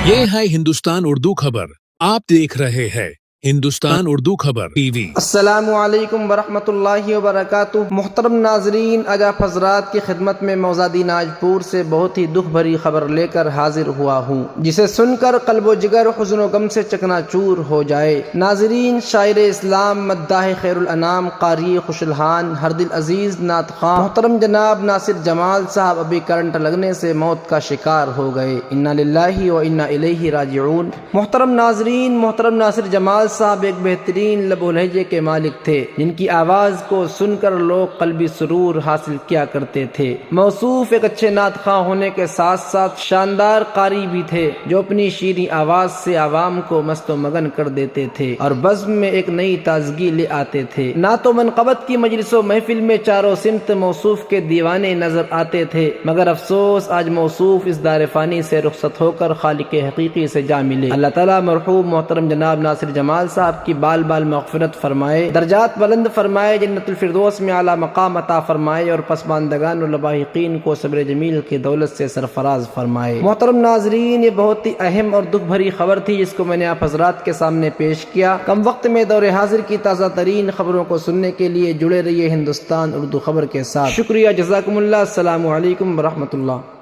یہ ہے ہندوستان اردو خبر. آپ دیکھ رہے ہیں ہندوستان اردو خبر ٹی وی. السلام علیکم ورحمۃ اللہ وبرکاتہ. محترم ناظرین، آج آپ حضرات کی خدمت میں موزادی ناجپور سے بہت ہی دکھ بھری خبر لے کر حاضر ہوا ہوں، جسے سن کر قلب و جگر حزن و غم سے چکنا چور ہو جائے. ناظرین، شاعر اسلام، مداح خیر الانام، قاری خوش الحان، ہر دل عزیز نعت خواں محترم جناب ناصر جمال صاحب ابھی کرنٹ لگنے سے موت کا شکار ہو گئے. انا للہ و انا الیہ راجعون. محترم ناظرین، محترم ناصر جمال صاحب ایک بہترین لب و لہجے کے مالک تھے، جن کی آواز کو سن کر لوگ قلبی سرور حاصل کیا کرتے تھے. موصوف ایک اچھے نعت خواں ہونے کے ساتھ ساتھ شاندار قاری بھی تھے، جو اپنی شیریں آواز سے عوام کو مست و مگن کر دیتے تھے اور بزم میں ایک نئی تازگی لے آتے تھے. نعت و منقبت کی مجلس و محفل میں چاروں سمت موصوف کے دیوانے نظر آتے تھے، مگر افسوس آج موصوف اس دار فانی سے رخصت ہو کر خالق حقیقی سے جا ملے. اللہ تعالیٰ مرحوم محترم جناب ناصر جمال صاحب کی بال بال مغفرت فرمائے، درجات بلند فرمائے، جنت الفردوس میں اعلیٰ مقام عطا فرمائے اور پسماندگان و لواحقین کو صبر جمیل کی دولت سے سرفراز فرمائے. محترم ناظرین، یہ بہت ہی اہم اور دکھ بھری خبر تھی جس کو میں نے آپ حضرات کے سامنے پیش کیا. کم وقت میں دور حاضر کی تازہ ترین خبروں کو سننے کے لیے جڑے رہیے ہندوستان اردو خبر کے ساتھ. شکریہ، جزاکم اللہ. السلام علیکم ورحمۃ اللہ.